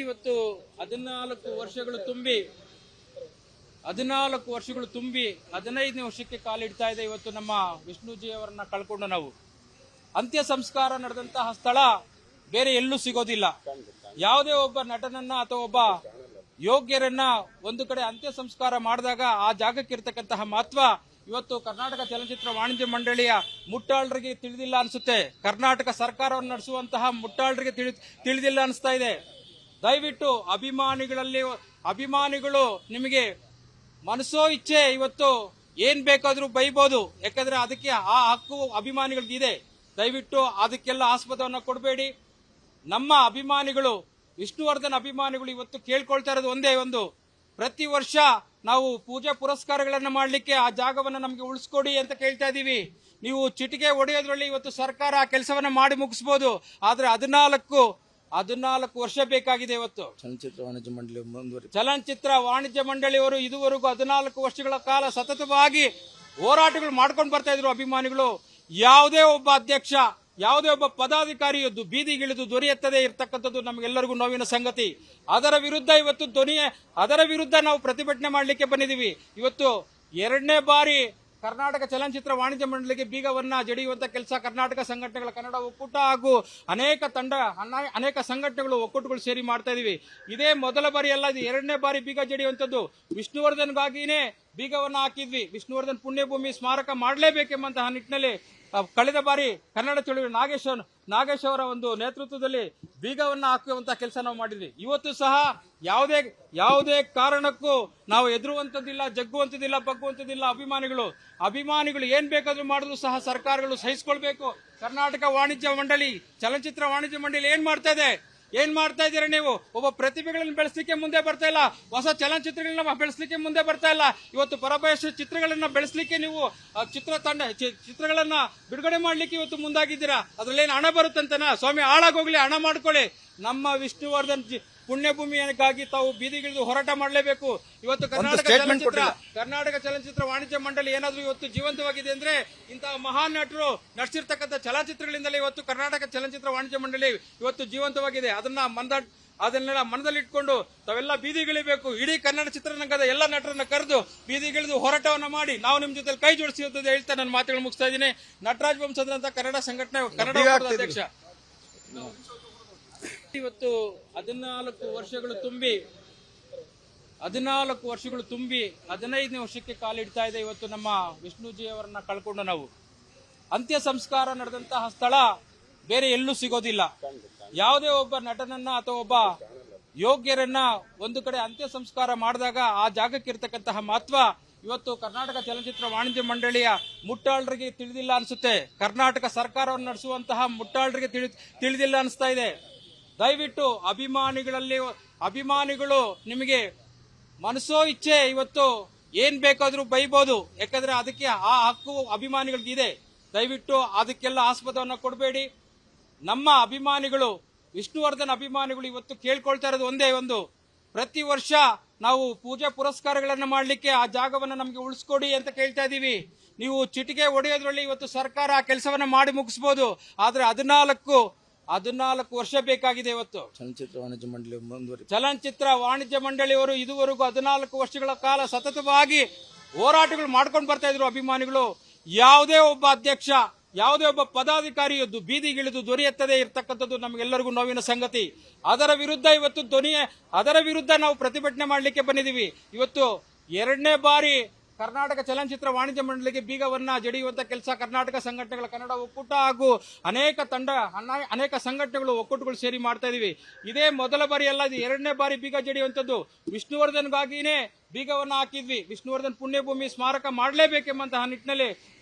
ಇವತ್ತು 14 ವರ್ಷಗಳು ತುಂಬಿ 15ನೇ ವರ್ಷಕ್ಕೆ ಕಾಲಿಡ್ತಾ ಇದೆ. ಇವತ್ತು ನಮ್ಮ ವಿಷ್ಣುಜಿ ಅವರನ್ನ ಕಳ್ಕೊಂಡು ನಾವು ಅಂತ್ಯ ಸಂಸ್ಕಾರ ನಡೆದಂತಹ ಸ್ಥಳ ಬೇರೆ ಎಲ್ಲೂ ಸಿಗೋದಿಲ್ಲ. ಯಾವುದೇ ಒಬ್ಬ ನಟನನ್ನ ಅಥವಾ ಒಬ್ಬ ಯೋಗ್ಯರನ್ನ ಒಂದು ಕಡೆ ಅಂತ್ಯ ಸಂಸ್ಕಾರ ಮಾಡಿದಾಗ ಆ ಜಾಗಕ್ಕೆ ಇರತಕ್ಕಂತಹ ಮಹತ್ವ ಇವತ್ತು ಕರ್ನಾಟಕ ಚಲನಚಿತ್ರ ವಾಣಿಜ್ಯ ಮಂಡಳಿಯ ಮುಟ್ಟಾಳರಿಗೆ ತಿಳಿದಿಲ್ಲ ಅನ್ಸುತ್ತೆ. ಕರ್ನಾಟಕ ಸರ್ಕಾರವನ್ನು ನಡೆಸುವಂತಹ ಮುಟ್ಟಾಳರಿಗೆ ತಿಳಿದಿಲ್ಲ ಅನಿಸ್ತಾ ಇದೆ. ದಯವಿಟ್ಟು ಅಭಿಮಾನಿಗಳು ನಿಮಗೆ ಮನಸೋ ಇಚ್ಛೆ ಇವತ್ತು ಏನ್ ಬೇಕಾದ್ರೂ ಬೈಬಹುದು, ಯಾಕಂದ್ರೆ ಅದಕ್ಕೆ ಆ ಹಕ್ಕು ಅಭಿಮಾನಿಗಳಿಗಿದೆ. ದಯವಿಟ್ಟು ಅದಕ್ಕೆಲ್ಲ ಆಸ್ಪದವನ್ನು ಕೊಡಬೇಡಿ. ನಮ್ಮ ಅಭಿಮಾನಿಗಳು, ವಿಷ್ಣುವರ್ಧನ್ ಅಭಿಮಾನಿಗಳು ಇವತ್ತು ಕೇಳ್ಕೊಳ್ತಾ ಇರೋದು ಒಂದೇ ಒಂದು, ಪ್ರತಿ ವರ್ಷ ನಾವು ಪೂಜೆ ಪುರಸ್ಕಾರಗಳನ್ನ ಮಾಡಲಿಕ್ಕೆ ಆ ಜಾಗವನ್ನು ನಮಗೆ ಉಳಿಸ್ಕೊಡಿ ಅಂತ ಕೇಳ್ತಾ ಇದೀವಿ. ನೀವು ಚಿಟಿಕೆ ಹೊಡೆಯೋದ್ರಲ್ಲಿ ಇವತ್ತು ಸರ್ಕಾರ ಆ ಕೆಲಸವನ್ನ ಮಾಡಿ ಮುಗಿಸಬಹುದು, ಆದ್ರೆ 14 ವರ್ಷ ಬೇಕಾಗಿದೆ. ಇವತ್ತು ಚಲನಚಿತ್ರ ವಾಣಿಜ್ಯ ಮಂಡಳಿಯವರು ಇದುವರೆಗೂ 14 ವರ್ಷಗಳ ಕಾಲ ಸತತವಾಗಿ ಹೋರಾಟಗಳು ಮಾಡ್ಕೊಂಡು ಬರ್ತಾ ಇದ್ರು ಅಭಿಮಾನಿಗಳು. ಯಾವುದೇ ಒಬ್ಬ ಅಧ್ಯಕ್ಷ, ಯಾವುದೇ ಒಬ್ಬ ಪದಾಧಿಕಾರಿ ಬೀದಿಗಿಳಿದು ದೊರೆಯುತ್ತದೆ ಇರತಕ್ಕಂಥದ್ದು ನಮಗೆಲ್ಲರಿಗೂ ನೋವಿನ ಸಂಗತಿ. ಅದರ ವಿರುದ್ಧ ನಾವು ಪ್ರತಿಭಟನೆ ಮಾಡಲಿಕ್ಕೆ ಬಂದಿದ್ದೀವಿ. ಇವತ್ತು 2ನೇ ಬಾರಿ ಕರ್ನಾಟಕ ಚಲನಚಿತ್ರ ವಾಣಿಜ್ಯ ಮಂಡಳಿಗೆ ಬೀಗವನ್ನ ಜಡಿಯುವಂತ ಕೆಲಸ ಕರ್ನಾಟಕ ಸಂಘಟನೆಗಳ ಕನ್ನಡ ಒಕ್ಕೂಟ ಹಾಗೂ ಅನೇಕ ಸಂಘಟನೆಗಳು ಒಕ್ಕೂಟಗಳು ಸೇರಿ ಮಾಡ್ತಾ ಇದೀವಿ. ಇದೇ ಮೊದಲ ಬಾರಿ ಅಲ್ಲ, ಇದು 2ನೇ ಬಾರಿ ಬೀಗ ಜಡಿಯುವಂತದ್ದು. ವಿಷ್ಣುವರ್ಧನ್ಗಾಗಿನೇ ಬೀಗವನ್ನ ಹಾಕಿದ್ವಿ. ವಿಷ್ಣುವರ್ಧನ್ ಪುಣ್ಯಭೂಮಿ ಸ್ಮಾರಕ ಮಾಡಲೇಬೇಕೆಂಬಂತಹ ನಿಟ್ಟಿನಲ್ಲಿ ಕಳೆದ ಬಾರಿ ಕನ್ನಡ ಚಳುವಳಿ ನಾಗೇಶ್ ಅವರ ಒಂದು ನೇತೃತ್ವದಲ್ಲಿ ಬೀಗವನ್ನ ಹಾಕುವಂತಹ ಕೆಲಸ ನಾವು ಮಾಡಿದ್ವಿ. ಇವತ್ತು ಸಹ ಯಾವುದೇ ಕಾರಣಕ್ಕೂ ನಾವು ಎದುರುವಂತದ್ದಿಲ್ಲ, ಜಗ್ಗುವಂತದ್ದಿಲ್ಲ, ಬಗ್ಗುವಂತದ್ದಿಲ್ಲ. ಅಭಿಮಾನಿಗಳು ಏನ್ ಬೇಕಾದ್ರೂ ಮಾಡಿದ್ರು ಸಹ ಸರ್ಕಾರಗಳು ಸಹಿಸಿಕೊಳ್ಬೇಕು. ಕರ್ನಾಟಕ ವಾಣಿಜ್ಯ ಮಂಡಳಿ, ಚಲನಚಿತ್ರ ವಾಣಿಜ್ಯ ಮಂಡಳಿ ಏನ್ ಮಾಡ್ತಾ ಇದ್ದೀರಾ ನೀವು? ಒಬ್ಬ ಪ್ರತಿಭೆಗಳನ್ನು ಬೆಳೆಸಲಿಕ್ಕೆ ಮುಂದೆ ಬರ್ತಾ ಇಲ್ಲ, ಹೊಸ ಚಲನಚಿತ್ರಗಳನ್ನ ಬೆಳೆಸಲಿಕ್ಕೆ ಮುಂದೆ ಬರ್ತಾ ಇಲ್ಲ. ಇವತ್ತು ಪರಭಾಷೆ ಚಿತ್ರಗಳನ್ನ ಬೆಳೆಸಲಿಕ್ಕೆ ನೀವು ಚಿತ್ರಗಳನ್ನ ಬಿಡುಗಡೆ ಮಾಡ್ಲಿಕ್ಕೆ ಇವತ್ತು ಮುಂದಾಗಿದ್ದೀರಾ. ಅದ್ರಲ್ಲೇನು ಹಣ ಬರುತ್ತಂತನಾ? ಸ್ವಾಮಿ ಹಾಳಾಗೋಗ್ಲಿ, ಹಣ ಮಾಡ್ಕೊಳ್ಳಿ. ನಮ್ಮ ವಿಷ್ಣುವರ್ಧನ್ ಪುಣ್ಯಭೂಮಿಗಾಗಿ ತಾವು ಬೀದಿಗಿಳಿದು ಹೋರಾಟ ಮಾಡಲೇಬೇಕು. ಇವತ್ತು ಕರ್ನಾಟಕ ಚಲನಚಿತ್ರ ವಾಣಿಜ್ಯ ಮಂಡಳಿ ಏನಾದ್ರೂ ಇವತ್ತು ಜೀವಂತವಾಗಿದೆ ಅಂದ್ರೆ ಇಂತಹ ಮಹಾನ್ ನಟರು ನಡೆಸಿರ್ತಕ್ಕಂಥ ಚಲನಚಿತ್ರಗಳಿಂದಲೇ ಇವತ್ತು ಕರ್ನಾಟಕ ಚಲನಚಿತ್ರ ವಾಣಿಜ್ಯ ಮಂಡಳಿ ಇವತ್ತು ಜೀವಂತವಾಗಿದೆ. ಅದನ್ನೆಲ್ಲ ಮನದಲ್ಲಿಟ್ಕೊಂಡು ತಾವೆಲ್ಲ ಬೀದಿಗಿಳಿಬೇಕು. ಇಡೀ ಕನ್ನಡ ಚಿತ್ರರಂಗದ ಎಲ್ಲ ನಟರನ್ನ ಕರೆದು ಬೀದಿಗಿಳಿದು ಹೋರಾಟವನ್ನ ಮಾಡಿ ನಾವು ನಿಮ್ ಜೊತೆ ಕೈ ಜೋಡಿಸಿ ಹೇಳ್ತಾ ನನ್ನ ಮಾತುಗಳು ಮುಗಿಸ್ತಾ ಇದ್ದೀನಿ. ನಟರಾಜ್ ವಂಶಧರ್ ಅಂತ ಕನ್ನಡ ಸಂಘಟನೆ ಕನ್ನಡ ಅಧ್ಯಕ್ಷ. ಇವತ್ತು 14 ವರ್ಷಗಳು ತುಂಬಿ 15ನೇ ವರ್ಷಕ್ಕೆ ಕಾಲಿಡ್ತಾ ಇದೆ. ಇವತ್ತು ನಮ್ಮ ವಿಷ್ಣುಜಿ ಅವರನ್ನ ಕಳ್ಕೊಂಡು ನಾವು ಅಂತ್ಯ ಸಂಸ್ಕಾರ ನಡೆದಂತಹ ಸ್ಥಳ ಬೇರೆ ಎಲ್ಲೂ ಸಿಗೋದಿಲ್ಲ. ಯಾವುದೇ ಒಬ್ಬ ನಟನನ್ನ ಅಥವಾ ಒಬ್ಬ ಯೋಗ್ಯರನ್ನ ಒಂದು ಕಡೆ ಅಂತ್ಯ ಸಂಸ್ಕಾರ ಮಾಡಿದಾಗ ಆ ಜಾಗಕ್ಕೆ ಇರತಕ್ಕಂತಹ ಮಹತ್ವ ಇವತ್ತು ಕರ್ನಾಟಕ ಚಲನಚಿತ್ರ ವಾಣಿಜ್ಯ ಮಂಡಳಿಯ ಮುಟ್ಟಾಳರಿಗೆ ತಿಳಿದಿಲ್ಲ ಅನ್ಸುತ್ತೆ. ಕರ್ನಾಟಕ ಸರ್ಕಾರವನ್ನು ನಡೆಸುವಂತಹ ಮುಟ್ಟಾಳರಿಗೆ ತಿಳಿದಿಲ್ಲ ಅನಿಸ್ತಾ ಇದೆ. ದಯವಿಟ್ಟು ಅಭಿಮಾನಿಗಳು ನಿಮಗೆ ಮನಸೋ ಇಚ್ಛೆ ಇವತ್ತು ಏನ್ ಬೇಕಾದ್ರೂ ಬೈಬಹುದು, ಯಾಕಂದ್ರೆ ಅದಕ್ಕೆ ಆ ಹಕ್ಕು ಅಭಿಮಾನಿಗಳಿಗಿದೆ. ದಯವಿಟ್ಟು ಅದಕ್ಕೆಲ್ಲ ಆಸ್ಪದವನ್ನು ಕೊಡಬೇಡಿ. ನಮ್ಮ ಅಭಿಮಾನಿಗಳು, ವಿಷ್ಣುವರ್ಧನ್ ಅಭಿಮಾನಿಗಳು ಇವತ್ತು ಕೇಳ್ಕೊಳ್ತಾ ಇರೋದು ಒಂದೇ ಒಂದು, ಪ್ರತಿ ವರ್ಷ ನಾವು ಪೂಜೆ ಪುರಸ್ಕಾರಗಳನ್ನ ಮಾಡಲಿಕ್ಕೆ ಆ ಜಾಗವನ್ನು ನಮಗೆ ಉಳಿಸ್ಕೊಡಿ ಅಂತ ಕೇಳ್ತಾ ಇದೀವಿ. ನೀವು ಚಿಟಿಕೆ ಹೊಡೆಯೋದ್ರಲ್ಲಿ ಇವತ್ತು ಸರ್ಕಾರ ಆ ಕೆಲಸವನ್ನ ಮಾಡಿ ಮುಗಿಸಬಹುದು, ಆದ್ರೆ 14 ವರ್ಷ ಬೇಕಾಗಿದೆ. ಇವತ್ತು ಚಲನಚಿತ್ರ ವಾಣಿಜ್ಯ ಮಂಡಳಿಯವರು ಇದುವರೆಗೂ 14 ವರ್ಷಗಳ ಕಾಲ ಸತತವಾಗಿ ಹೋರಾಟಗಳು ಮಾಡ್ಕೊಂಡು ಬರ್ತಾ ಇದ್ರು ಅಭಿಮಾನಿಗಳು. ಯಾವುದೇ ಒಬ್ಬ ಅಧ್ಯಕ್ಷ, ಯಾವುದೇ ಒಬ್ಬ ಪದಾಧಿಕಾರಿ ಬೀದಿಗಿಳಿದು ದೊರೆಯುತ್ತದೆ ಇರತಕ್ಕಂಥದ್ದು ನಮಗೆಲ್ಲರಿಗೂ ನೋವಿನ ಸಂಗತಿ. ಅದರ ವಿರುದ್ಧ ನಾವು ಪ್ರತಿಭಟನೆ ಮಾಡಲಿಕ್ಕೆ ಬಂದಿದ್ದೀವಿ. ಇವತ್ತು 2ನೇ ಬಾರಿ ಕರ್ನಾಟಕ ಚಲನಚಿತ್ರ ವಾಣಿಜ್ಯ ಮಂಡಳಿಗೆ ಬೀಗವನ್ನ ಜಡಿಯುವಂತ ಕೆಲಸ ಕರ್ನಾಟಕ ಸಂಘಟನೆಗಳ ಕನ್ನಡ ಒಕ್ಕೂಟ ಹಾಗೂ ಅನೇಕ ಸಂಘಟನೆಗಳು ಒಕ್ಕೂಟಗಳು ಸೇರಿ ಮಾಡ್ತಾ ಇದೀವಿ. ಇದೇ ಮೊದಲ ಬಾರಿ ಅಲ್ಲ, ಇದು 2ನೇ ಬಾರಿ ಬೀಗ ಜಡಿಯುವಂತದ್ದು. ವಿಷ್ಣುವರ್ಧನ್ಗಾಗಿನೇ ಬೀಗವನ್ನ ಹಾಕಿದ್ವಿ. ವಿಷ್ಣುವರ್ಧನ್ ಪುಣ್ಯಭೂಮಿ ಸ್ಮಾರಕ ಮಾಡಲೇಬೇಕೆಂಬಂತಹ ನಿಟ್ಟಿನಲ್ಲಿ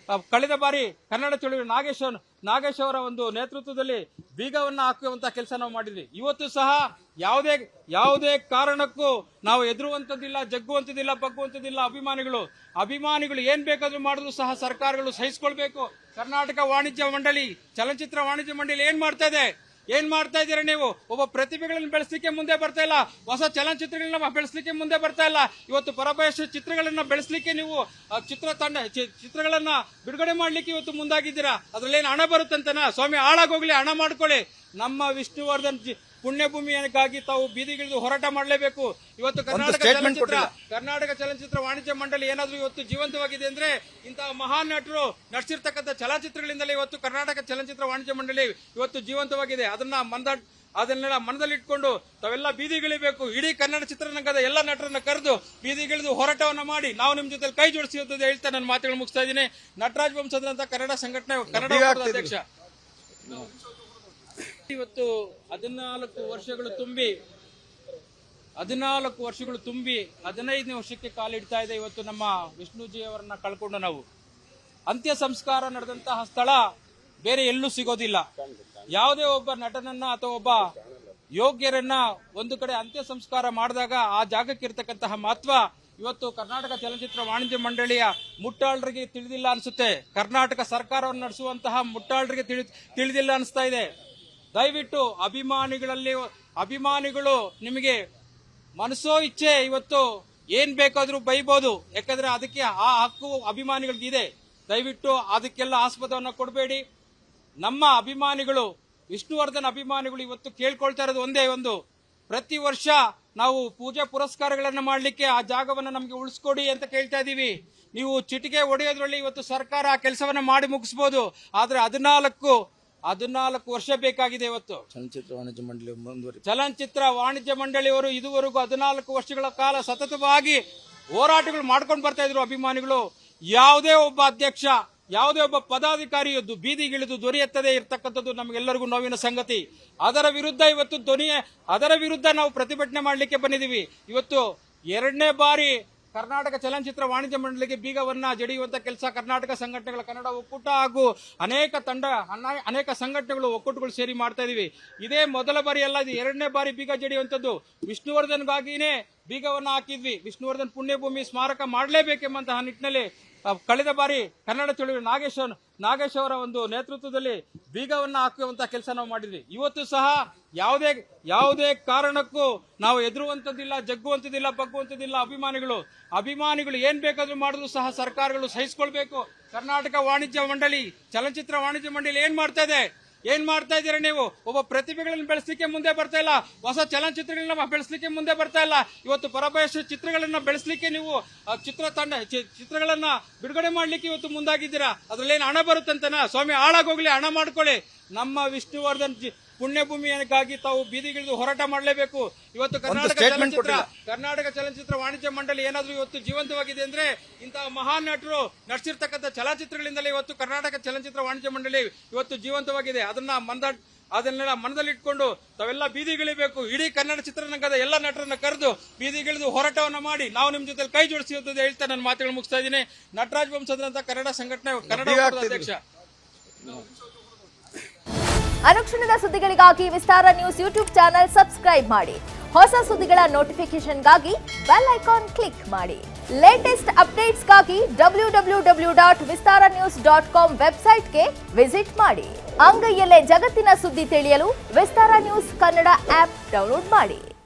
ಕಳೆದ ಬಾರಿ ಕನ್ನಡ ಚಳುವಳಿ ನಾಗೇಶ್ ಅವರ ಒಂದು ನೇತೃತ್ವದಲ್ಲಿ ಬೀಗವನ್ನ ಹಾಕುವಂತಹ ಕೆಲಸ ನಾವು ಮಾಡಿದ್ವಿ. ಇವತ್ತು ಸಹ ಯಾವುದೇ ಕಾರಣಕ್ಕೂ ನಾವು ಎದುರುವಂತದ್ದಿಲ್ಲ, ಜಗ್ಗುವಂತದ್ದಿಲ್ಲ, ಬಗ್ಗುವಂತದ್ದಿಲ್ಲ. ಅಭಿಮಾನಿಗಳು ಏನ್ ಬೇಕಾದ್ರೂ ಮಾಡಿದ್ರು ಸಹ ಸರ್ಕಾರಗಳು ಸಹಿಸಿಕೊಳ್ಬೇಕು. ಕರ್ನಾಟಕ ವಾಣಿಜ್ಯ ಮಂಡಳಿ, ಚಲನಚಿತ್ರ ವಾಣಿಜ್ಯ ಮಂಡಳಿ ಏನ್ ಮಾಡ್ತಾ ಇದ್ದೀರಾ ನೀವು? ಒಬ್ಬ ಪ್ರತಿಭೆಗಳನ್ನು ಬೆಳೆಸಲಿಕ್ಕೆ ಮುಂದೆ ಬರ್ತಾ ಇಲ್ಲ, ಹೊಸ ಚಲನಚಿತ್ರಗಳನ್ನ ಬೆಳೆಸಲಿಕ್ಕೆ ಮುಂದೆ ಬರ್ತಾ ಇಲ್ಲ. ಇವತ್ತು ಪರಭಾಷೆ ಚಿತ್ರಗಳನ್ನ ಬೆಳೆಸಲಿಕ್ಕೆ ನೀವು ಚಿತ್ರಗಳನ್ನ ಬಿಡುಗಡೆ ಮಾಡ್ಲಿಕ್ಕೆ ಇವತ್ತು ಮುಂದಾಗಿದ್ದೀರಾ. ಅದ್ರಲ್ಲೇನು ಹಣ ಬರುತ್ತಂತನಾ? ಸ್ವಾಮಿ ಹಾಳಾಗೋಗ್ಲಿ, ಹಣ ಮಾಡ್ಕೊಳ್ಳಿ. ನಮ್ಮ ವಿಷ್ಣುವರ್ಧನ್ ಪುಣ್ಯಭೂಮಿಯಕ್ಕಾಗಿ ತಾವು ಬೀದಿಗಿಳಿದು ಹೋರಾಟ ಮಾಡಲೇಬೇಕು. ಇವತ್ತು ಕರ್ನಾಟಕ ಚಲನಚಿತ್ರ ವಾಣಿಜ್ಯ ಮಂಡಳಿ ಏನಾದ್ರೂ ಇವತ್ತು ಜೀವಂತವಾಗಿದೆ ಅಂದ್ರೆ ಇಂತಹ ಮಹಾನ್ ನಟರು ನಟಿಸಿರ್ತಕ್ಕಂಥ ಚಲನಚಿತ್ರಗಳಿಂದಲೇ ಇವತ್ತು ಕರ್ನಾಟಕ ಚಲನಚಿತ್ರ ವಾಣಿಜ್ಯ ಮಂಡಳಿ ಇವತ್ತು ಜೀವಂತವಾಗಿದೆ. ಅದನ್ನೆಲ್ಲ ಮನದಲ್ಲಿಟ್ಕೊಂಡು ತಾವೆಲ್ಲ ಬೀದಿಗಿಳಿಬೇಕು. ಇಡೀ ಕನ್ನಡ ಚಿತ್ರರಂಗದ ಎಲ್ಲ ನಟರನ್ನ ಕರೆದು ಬೀದಿಗಿಳಿದು ಹೋರಾಟವನ್ನ ಮಾಡಿ ನಾವು ನಿಮ್ ಜೊತೆ ಕೈ ಜೋಡಿಸಿ ಹೇಳ್ತಾ ನನ್ನ ಮಾತುಗಳು ಮುಗಿಸ್ತಾ ಇದ್ದೀನಿ. ನಟರಾಜ್ ವಂಶದಂತ ಕನ್ನಡ ಸಂಘಟನೆ ಕನ್ನಡ ಅಧ್ಯಕ್ಷ. ಇವತ್ತು 14 ವರ್ಷಗಳು ತುಂಬಿ 15ನೇ ವರ್ಷಕ್ಕೆ ಕಾಲಿಡ್ತಾ ಇದೆ. ಇವತ್ತು ನಮ್ಮ ವಿಷ್ಣುಜಿ ಅವರನ್ನ ಕಳ್ಕೊಂಡು ನಾವು ಅಂತ್ಯ ಸಂಸ್ಕಾರ ನಡೆದಂತಹ ಸ್ಥಳ ಬೇರೆ ಎಲ್ಲೂ ಸಿಗೋದಿಲ್ಲ. ಯಾವುದೇ ಒಬ್ಬ ನಟನನ್ನ ಅಥವಾ ಒಬ್ಬ ಯೋಗ್ಯರನ್ನ ಒಂದು ಕಡೆ ಅಂತ್ಯ ಸಂಸ್ಕಾರ ಮಾಡಿದಾಗ ಆ ಜಾಗಕ್ಕೆ ಇರತಕ್ಕಂತಹ ಮಹತ್ವ ಇವತ್ತು ಕರ್ನಾಟಕ ಚಲನಚಿತ್ರ ವಾಣಿಜ್ಯ ಮಂಡಳಿಯ ಮುಟ್ಟಾಳರಿಗೆ ತಿಳಿದಿಲ್ಲ ಅನ್ಸುತ್ತೆ. ಕರ್ನಾಟಕ ಸರ್ಕಾರವನ್ನು ನಡೆಸುವಂತಹ ಮುಟ್ಟಾಳರಿಗೆ ತಿಳಿದಿಲ್ಲ ಅನಿಸ್ತಾ ಇದೆ. ದಯವಿಟ್ಟು ಅಭಿಮಾನಿಗಳು ನಿಮಗೆ ಮನಸೋ ಇಚ್ಛೆ ಇವತ್ತು ಏನ್ ಬೇಕಾದ್ರೂ ಬೈಬಹುದು, ಯಾಕಂದ್ರೆ ಅದಕ್ಕೆ ಆ ಹಕ್ಕು ಅಭಿಮಾನಿಗಳಿಗಿದೆ. ದಯವಿಟ್ಟು ಅದಕ್ಕೆಲ್ಲ ಆಸ್ಪದವನ್ನು ಕೊಡಬೇಡಿ. ನಮ್ಮ ಅಭಿಮಾನಿಗಳು, ವಿಷ್ಣುವರ್ಧನ್ ಅಭಿಮಾನಿಗಳು ಇವತ್ತು ಕೇಳ್ಕೊಳ್ತಾ ಇರೋದು ಒಂದೇ ಒಂದು, ಪ್ರತಿ ವರ್ಷ ನಾವು ಪೂಜೆ ಪುರಸ್ಕಾರಗಳನ್ನು ಮಾಡಲಿಕ್ಕೆ ಆ ಜಾಗವನ್ನು ನಮಗೆ ಉಳಿಸ್ಕೊಡಿ ಅಂತ ಕೇಳ್ತಾ ಇದೀವಿ. ನೀವು ಚಿಟಿಕೆ ಹೊಡೆಯೋದ್ರಲ್ಲಿ ಇವತ್ತು ಸರ್ಕಾರ ಆ ಕೆಲಸವನ್ನ ಮಾಡಿ ಮುಗಿಸಬಹುದು, ಆದ್ರೆ 14 ವರ್ಷ ಬೇಕಾಗಿದೆ. ಇವತ್ತು ಚಲನಚಿತ್ರ ವಾಣಿಜ್ಯ ಮಂಡಳಿಯವರು ಇದುವರೆಗೂ 14 ವರ್ಷಗಳ ಕಾಲ ಸತತವಾಗಿ ಹೋರಾಟಗಳು ಮಾಡ್ಕೊಂಡು ಬರ್ತಾ ಇದ್ರು ಅಭಿಮಾನಿಗಳು. ಯಾವುದೇ ಒಬ್ಬ ಅಧ್ಯಕ್ಷ, ಯಾವುದೇ ಒಬ್ಬ ಪದಾಧಿಕಾರಿಯದ್ದು ಬೀದಿಗಿಳಿದು ದೊರೆಯುತ್ತದೆ ಇರ್ತಕ್ಕಂಥದ್ದು ನಮಗೆಲ್ಲರಿಗೂ ನೋವಿನ ಸಂಗತಿ. ಅದರ ವಿರುದ್ಧ ನಾವು ಪ್ರತಿಭಟನೆ ಮಾಡಲಿಕ್ಕೆ ಬಂದಿದ್ದೀವಿ. ಇವತ್ತು 2ನೇ ಬಾರಿ ಕರ್ನಾಟಕ ಚಲನಚಿತ್ರ ವಾಣಿಜ್ಯ ಮಂಡಳಿಗೆ ಬೀಗವನ್ನ ಜಡಿಯುವಂತ ಕೆಲಸ ಕರ್ನಾಟಕ ಸಂಘಟನೆಗಳ ಕನ್ನಡ ಒಕ್ಕೂಟ ಹಾಗೂ ಅನೇಕ ಸಂಘಟನೆಗಳು ಒಕ್ಕೂಟಗಳು ಸೇರಿ ಮಾಡ್ತಾ ಇದೀವಿ. ಇದೇ ಮೊದಲ ಬಾರಿ ಅಲ್ಲ, ಇದು 2ನೇ ಬಾರಿ ಬೀಗ ಜಡಿಯುವಂತದ್ದು. ವಿಷ್ಣುವರ್ಧನ್ಗಾಗಿನೇ ಬೀಗವನ್ನ ಹಾಕಿದ್ವಿ. ವಿಷ್ಣುವರ್ಧನ್ ಪುಣ್ಯಭೂಮಿ ಸ್ಮಾರಕ ಮಾಡಲೇಬೇಕೆಂಬಂತಹ ನಿಟ್ಟಿನಲ್ಲಿ ಕಳೆದ ಬಾರಿ ಕನ್ನಡ ಚಳುವಳಿ ನಾಗೇಶ್ ಅವರ ಒಂದು ನೇತೃತ್ವದಲ್ಲಿ ಬೀಗವನ್ನ ಹಾಕುವಂತಹ ಕೆಲಸ ನಾವು ಮಾಡಿದ್ವಿ. ಇವತ್ತು ಸಹ ಯಾವುದೇ ಕಾರಣಕ್ಕೂ ನಾವು ಎದುರುವಂತದ್ದಿಲ್ಲ, ಜಗ್ಗುವಂತದಿಲ್ಲ, ಬಗ್ಗುವಂತದಿಲ್ಲ. ಅಭಿಮಾನಿಗಳು ಏನ್ ಬೇಕಾದ್ರೂ ಮಾಡಿದ್ರು ಸಹ ಸರ್ಕಾರಗಳು ಸಹಿಸಿಕೊಳ್ಬೇಕು. ಕರ್ನಾಟಕ ವಾಣಿಜ್ಯ ಮಂಡಳಿ, ಚಲನಚಿತ್ರ ವಾಣಿಜ್ಯ ಮಂಡಳಿ ಏನ್ ಮಾಡ್ತಾ ಇದ್ದೀರಾ ನೀವು? ಒಬ್ಬ ಪ್ರತಿಭೆಗಳನ್ನು ಬೆಳೆಸಲಿಕ್ಕೆ ಮುಂದೆ ಬರ್ತಾ ಇಲ್ಲ, ಹೊಸ ಚಲನಚಿತ್ರಗಳನ್ನ ಬೆಳೆಸಲಿಕ್ಕೆ ಮುಂದೆ ಬರ್ತಾ ಇಲ್ಲ. ಇವತ್ತು ಪರಭಾಷೆ ಚಿತ್ರಗಳನ್ನ ಬೆಳೆಸಲಿಕ್ಕೆ ನೀವು ಚಿತ್ರಗಳನ್ನ ಬಿಡುಗಡೆ ಮಾಡ್ಲಿಕ್ಕೆ ಇವತ್ತು ಮುಂದಾಗಿದ್ದೀರಾ. ಅದ್ರಲ್ಲೇನು ಹಣ ಬರುತ್ತಂತನಾ? ಸ್ವಾಮಿ ಹಾಳಾಗೋಗ್ಲಿ, ಹಣ ಮಾಡ್ಕೊಳ್ಳಿ. ನಮ್ಮ ವಿಷ್ಣುವರ್ಧನ್ ಪುಣ್ಯಭೂಮಿಯಕ್ಕಾಗಿ ತಾವು ಬೀದಿಗಿಳಿದು ಹೋರಾಟ ಮಾಡಲೇಬೇಕು. ಇವತ್ತು ಕರ್ನಾಟಕ ಚಲನಚಿತ್ರ ವಾಣಿಜ್ಯ ಮಂಡಳಿ ಏನಾದ್ರೂ ಇವತ್ತು ಜೀವಂತವಾಗಿದೆ ಅಂದ್ರೆ ಇಂತಹ ಮಹಾನ್ ನಟರು ನಟಿಸಿರ್ತಕ್ಕಂಥ ಚಲನಚಿತ್ರಗಳಿಂದಲೇ ಇವತ್ತು ಕರ್ನಾಟಕ ಚಲನಚಿತ್ರ ವಾಣಿಜ್ಯ ಮಂಡಳಿ ಇವತ್ತು ಜೀವಂತವಾಗಿದೆ. ಅದನ್ನೆಲ್ಲ ಮನದಲ್ಲಿಟ್ಕೊಂಡು ತಾವೆಲ್ಲ ಬೀದಿಗಿಳಿಬೇಕು. ಇಡೀ ಕನ್ನಡ ಚಿತ್ರರಂಗದ ಎಲ್ಲ ನಟರನ್ನ ಕರೆದು ಬೀದಿಗಿಳಿದು ಹೋರಾಟವನ್ನ ಮಾಡಿ ನಾವು ನಿಮ್ ಜೊತೆ ಕೈ ಜೋಡಿಸಿ ಹೇಳ್ತಾ ನನ್ನ ಮಾತುಗಳು ಮುಗಿಸ್ತಾ ಇದ್ದೀನಿ. ನಟರಾಜ್ ವಂಶದಂತ ಕನ್ನಡ ಸಂಘಟನೆ ಕನ್ನಡ ಅಧ್ಯಕ್ಷ. ಅನುಕ್ಷಣದ ಸುದ್ದಿಗಳಿಗಾಗಿ ವಿಸ್ತಾರ ನ್ಯೂಸ್ ಯೂಟ್ಯೂಬ್ ಚಾನೆಲ್ ಸಬ್ಸ್ಕ್ರೈಬ್ ಮಾಡಿ. ಹೊಸ ಸುದ್ದಿಗಳ ನೋಟಿಫಿಕೇಶನ್ಗಾಗಿ ಬೆಲ್ ಐಕಾನ್ ಕ್ಲಿಕ್ ಮಾಡಿ. ಲೇಟೆಸ್ಟ್ ಅಪ್ಡೇಟ್ಸ್ಗಾಗಿ www.vistaranews.com ವೆಬ್ಸೈಟ್ಗೆ ವಿಸಿಟ್ ಮಾಡಿ. ಅಂಗೈಯಲ್ಲೇ ಜಗತ್ತಿನ ಸುದ್ದಿ ತಿಳಿಯಲು ವಿಸ್ತಾರ ನ್ಯೂಸ್ ಕನ್ನಡ ಆಪ್ ಡೌನ್ಲೋಡ್ ಮಾಡಿ.